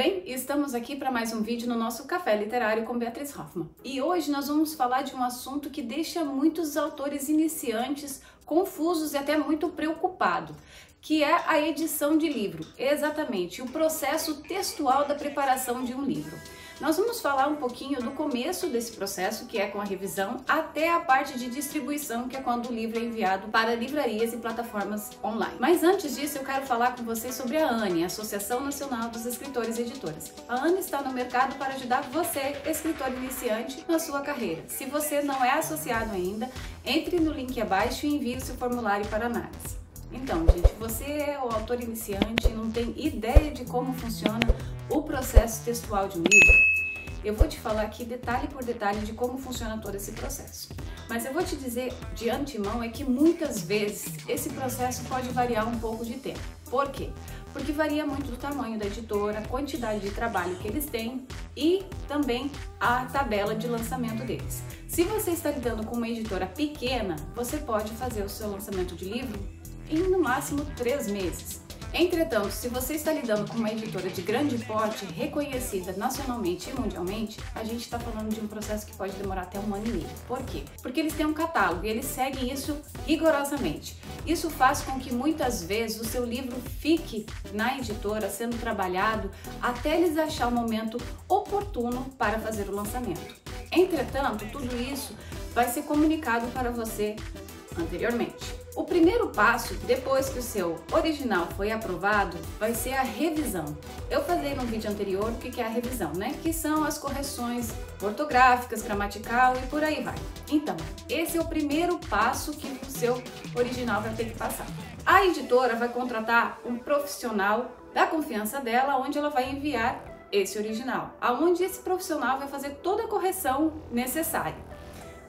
bem? Estamos aqui para mais um vídeo no nosso Café Literário com Beatriz Hoffmann. E hoje nós vamos falar de um assunto que deixa muitos autores iniciantes confusos e até muito preocupados, que é a edição de livro. Exatamente, o processo textual da preparação de um livro. Nós vamos falar um pouquinho do começo desse processo, que é com a revisão, até a parte de distribuição, que é quando o livro é enviado para livrarias e plataformas online. Mas antes disso, eu quero falar com vocês sobre a ANE, Associação Nacional dos Escritores e Editoras. A ANE está no mercado para ajudar você, escritor iniciante, na sua carreira. Se você não é associado ainda, entre no link abaixo e envie o seu formulário para análise. Então, gente, você é o autor iniciante e não tem ideia de como funciona o processo textual de um livro? Eu vou te falar aqui detalhe por detalhe de como funciona todo esse processo. Mas eu vou te dizer de antemão é que muitas vezes esse processo pode variar um pouco de tempo. Por quê? Porque varia muito do tamanho da editora, a quantidade de trabalho que eles têm e também a tabela de lançamento deles. Se você está lidando com uma editora pequena, você pode fazer o seu lançamento de livro em no máximo 3 meses. Entretanto, se você está lidando com uma editora de grande porte, reconhecida nacionalmente e mundialmente, a gente está falando de um processo que pode demorar até 1 ano e meio. Por quê? Porque eles têm um catálogo e eles seguem isso rigorosamente. Isso faz com que muitas vezes o seu livro fique na editora sendo trabalhado até eles achar o momento oportuno para fazer o lançamento. Entretanto, tudo isso vai ser comunicado para você anteriormente. O primeiro passo, depois que o seu original foi aprovado, vai ser a revisão. Eu falei no vídeo anterior o que é a revisão, né? Que são as correções ortográficas, gramatical e por aí vai. Então, esse é o primeiro passo que o seu original vai ter que passar. A editora vai contratar um profissional da confiança dela, onde ela vai enviar esse original, aonde esse profissional vai fazer toda a correção necessária.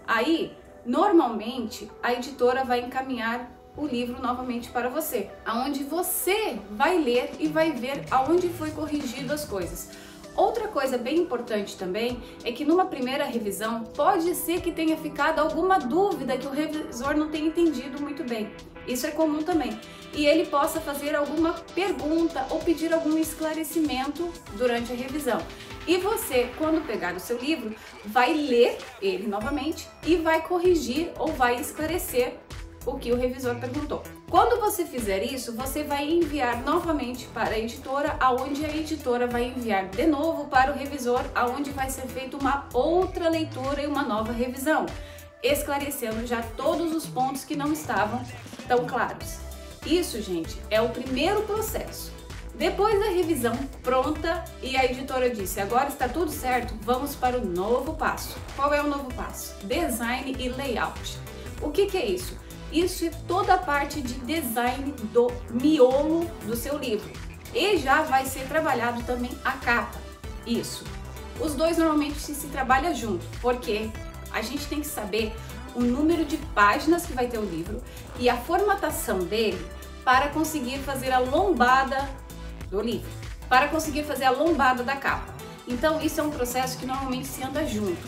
Aí, normalmente, a editora vai encaminhar o livro novamente para você, aonde você vai ler e vai ver aonde foi corrigido as coisas. Outra coisa bem importante também é que numa primeira revisão pode ser que tenha ficado alguma dúvida que o revisor não tenha entendido muito bem. Isso é comum também. E ele possa fazer alguma pergunta ou pedir algum esclarecimento durante a revisão. E você, quando pegar o seu livro, vai ler ele novamente e vai corrigir ou vai esclarecer o que o revisor perguntou. Quando você fizer isso, você vai enviar novamente para a editora, aonde a editora vai enviar de novo para o revisor, aonde vai ser feita uma outra leitura e uma nova revisão, esclarecendo já todos os pontos que não estavam tão claros. Isso, gente, é o primeiro processo. Depois da revisão pronta e a editora disse, agora está tudo certo, vamos para o novo passo. Qual é o novo passo? Design e layout. O que é isso? Isso é toda a parte de design do miolo do seu livro. E já vai ser trabalhado também a capa. Isso. Os dois normalmente se trabalham junto, porque a gente tem que saber o número de páginas que vai ter o livro e a formatação dele para conseguir fazer a lombada do livro, para conseguir fazer a lombada da capa. Então isso é um processo que normalmente se anda junto.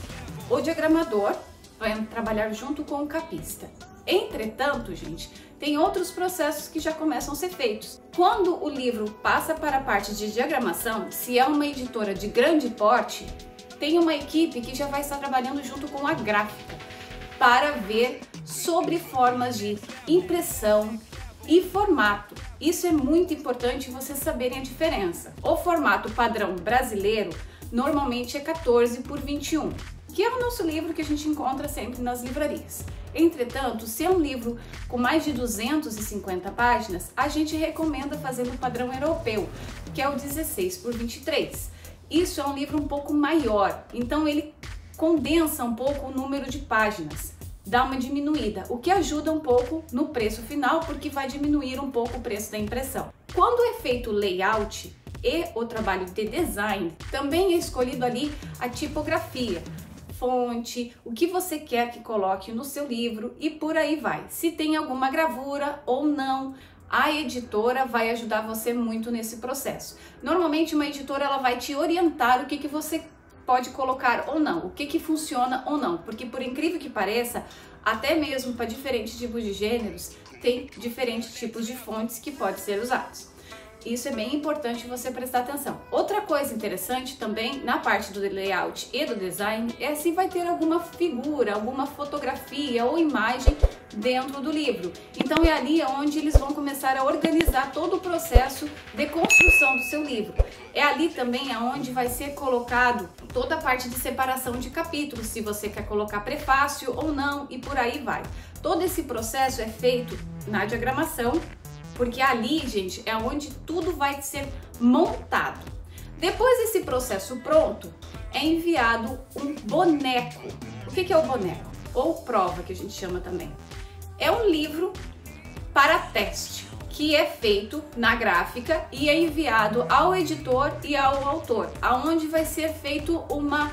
O diagramador vai trabalhar junto com o capista. Entretanto, gente, tem outros processos que já começam a ser feitos. Quando o livro passa para a parte de diagramação, se é uma editora de grande porte, tem uma equipe que já vai estar trabalhando junto com a gráfica para ver sobre formas de impressão e formato. Isso é muito importante vocês saberem a diferença. O formato padrão brasileiro normalmente é 14 por 21, que é o nosso livro que a gente encontra sempre nas livrarias. Entretanto, se é um livro com mais de 250 páginas, a gente recomenda fazer no padrão europeu, que é o 16 por 23. Isso é um livro um pouco maior, então ele condensa um pouco o número de páginas, dá uma diminuída, o que ajuda um pouco no preço final, porque vai diminuir um pouco o preço da impressão. Quando é feito o layout e o trabalho de design, também é escolhido ali a tipografia, fonte, o que você quer que coloque no seu livro e por aí vai. Se tem alguma gravura ou não, a editora vai ajudar você muito nesse processo. Normalmente uma editora ela vai te orientar o que você pode colocar ou não, o que funciona ou não, porque por incrível que pareça, até mesmo para diferentes tipos de gêneros, tem diferentes tipos de fontes que podem ser usados. Isso é bem importante você prestar atenção. Outra coisa interessante também na parte do layout e do design é se vai ter alguma figura, alguma fotografia ou imagem dentro do livro. Então é ali onde eles vão começar a organizar todo o processo de construção do seu livro. É ali também onde vai ser colocado toda a parte de separação de capítulos, se você quer colocar prefácio ou não, e por aí vai. Todo esse processo é feito na diagramação, porque ali, gente, é onde tudo vai ser montado. Depois desse processo pronto, é enviado um boneco. O que é o boneco? Ou prova, que a gente chama também. É um livro para teste, que é feito na gráfica e é enviado ao editor e ao autor, aonde vai ser feito uma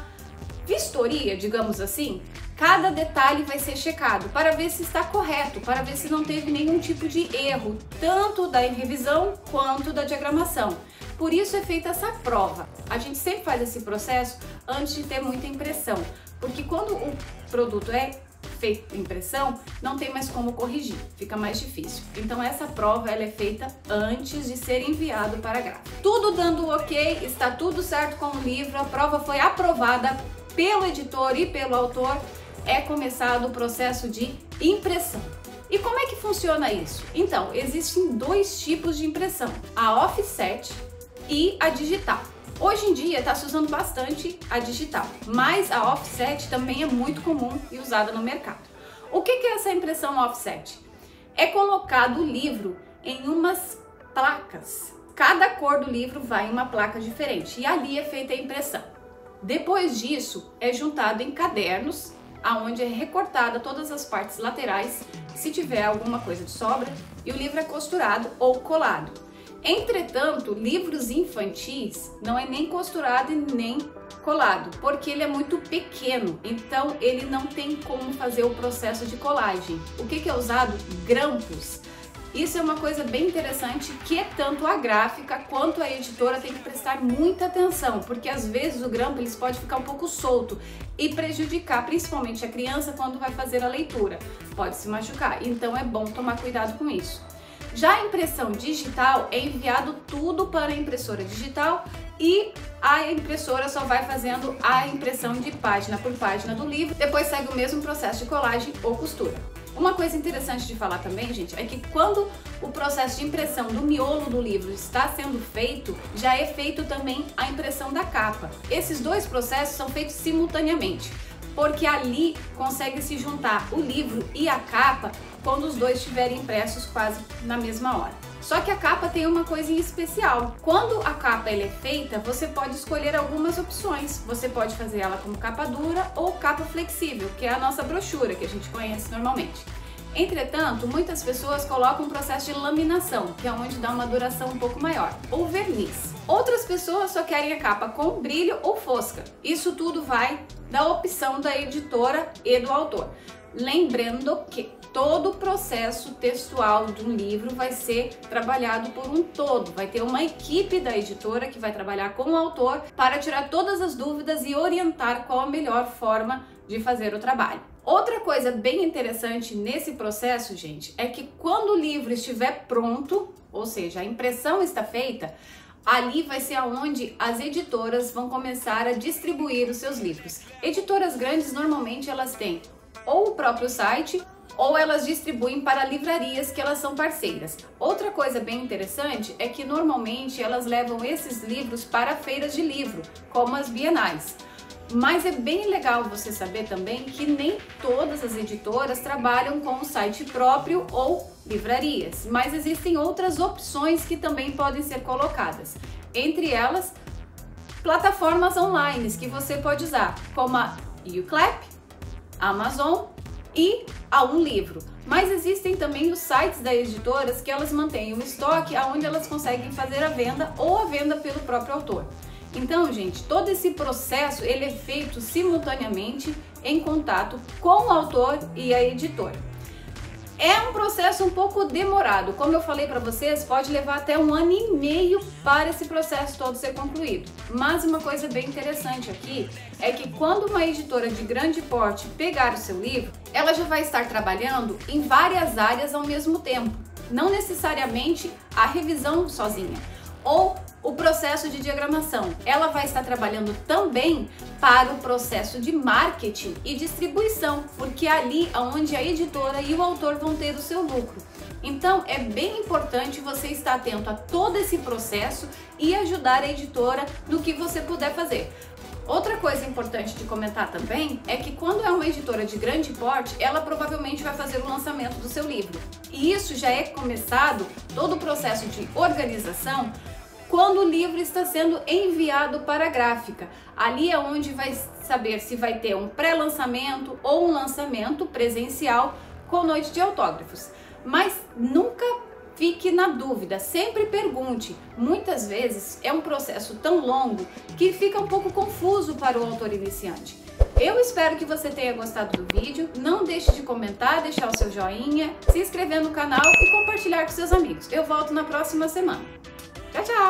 vistoria, digamos assim. Cada detalhe vai ser checado para ver se está correto, para ver se não teve nenhum tipo de erro, tanto da revisão quanto da diagramação. Por isso é feita essa prova. A gente sempre faz esse processo antes de ter muita impressão, porque quando o produto é feito impressão, não tem mais como corrigir, fica mais difícil. Então essa prova ela é feita antes de ser enviado para a gráfica. Tudo dando ok, está tudo certo com o livro, a prova foi aprovada pelo editor e pelo autor, é começado o processo de impressão. E como é que funciona isso? Então, existem dois tipos de impressão, a offset e a digital. Hoje em dia está se usando bastante a digital, mas a offset também é muito comum e usada no mercado. O que é essa impressão offset? É colocado o livro em umas placas. Cada cor do livro vai em uma placa diferente e ali é feita a impressão. Depois disso, é juntado em cadernos, aonde é recortada todas as partes laterais, se tiver alguma coisa de sobra, e o livro é costurado ou colado. Entretanto, livros infantis não é nem costurado e nem colado, porque ele é muito pequeno, então ele não tem como fazer o processo de colagem. O que é usado? Grampos. Isso é uma coisa bem interessante que tanto a gráfica quanto a editora tem que prestar muita atenção, porque às vezes o grampo eles pode ficar um pouco solto e prejudicar principalmente a criança quando vai fazer a leitura, pode se machucar, então é bom tomar cuidado com isso. Já a impressão digital é enviado tudo para a impressora digital e a impressora só vai fazendo a impressão de página por página do livro, depois segue o mesmo processo de colagem ou costura. Uma coisa interessante de falar também, gente, é que quando o processo de impressão do miolo do livro está sendo feito, já é feito também a impressão da capa. Esses dois processos são feitos simultaneamente, porque ali consegue se juntar o livro e a capa quando os dois estiverem impressos quase na mesma hora. Só que a capa tem uma coisa em especial. Quando a capa ela é feita, você pode escolher algumas opções. Você pode fazer ela como capa dura ou capa flexível, que é a nossa brochura que a gente conhece normalmente. Entretanto, muitas pessoas colocam um processo de laminação, que é onde dá uma duração um pouco maior, ou verniz. Outras pessoas só querem a capa com brilho ou fosca. Isso tudo vai da opção da editora e do autor. Lembrando que todo o processo textual de um livro vai ser trabalhado por um todo, vai ter uma equipe da editora que vai trabalhar com o autor para tirar todas as dúvidas e orientar qual a melhor forma de fazer o trabalho. Outra coisa bem interessante nesse processo, gente, é que quando o livro estiver pronto, ou seja, a impressão está feita, ali vai ser onde as editoras vão começar a distribuir os seus livros. Editoras grandes, normalmente elas têm ou o próprio site, ou elas distribuem para livrarias que elas são parceiras. Outra coisa bem interessante é que normalmente elas levam esses livros para feiras de livro, como as bienais. Mas é bem legal você saber também que nem todas as editoras trabalham com o site próprio ou livrarias, mas existem outras opções que também podem ser colocadas. Entre elas, plataformas online que você pode usar, como a Uclap, Amazon e a Um Livro. Mas existem também os sites das editoras que elas mantêm um estoque onde elas conseguem fazer a venda ou a venda pelo próprio autor. Então, gente, todo esse processo ele é feito simultaneamente em contato com o autor e a editora. É um processo um pouco demorado, como eu falei para vocês, pode levar até 1 ano e meio para esse processo todo ser concluído. Mas uma coisa bem interessante aqui é que quando uma editora de grande porte pegar o seu livro, ela já vai estar trabalhando em várias áreas ao mesmo tempo, não necessariamente a revisão sozinha. ou o processo de diagramação. Ela vai estar trabalhando também para o processo de marketing e distribuição, porque é ali onde a editora e o autor vão ter o seu lucro. Então é bem importante você estar atento a todo esse processo e ajudar a editora no que você puder fazer. Outra coisa importante de comentar também é que quando é uma editora de grande porte, ela provavelmente vai fazer o lançamento do seu livro. E isso já é começado, todo o processo de organização, quando o livro está sendo enviado para a gráfica. Ali é onde vai saber se vai ter um pré-lançamento ou um lançamento presencial com noite de autógrafos. Mas nunca fique na dúvida, sempre pergunte. Muitas vezes é um processo tão longo que fica um pouco confuso para o autor iniciante. Eu espero que você tenha gostado do vídeo. Não deixe de comentar, deixar o seu joinha, se inscrever no canal e compartilhar com seus amigos. Eu volto na próxima semana. Tchau, tchau!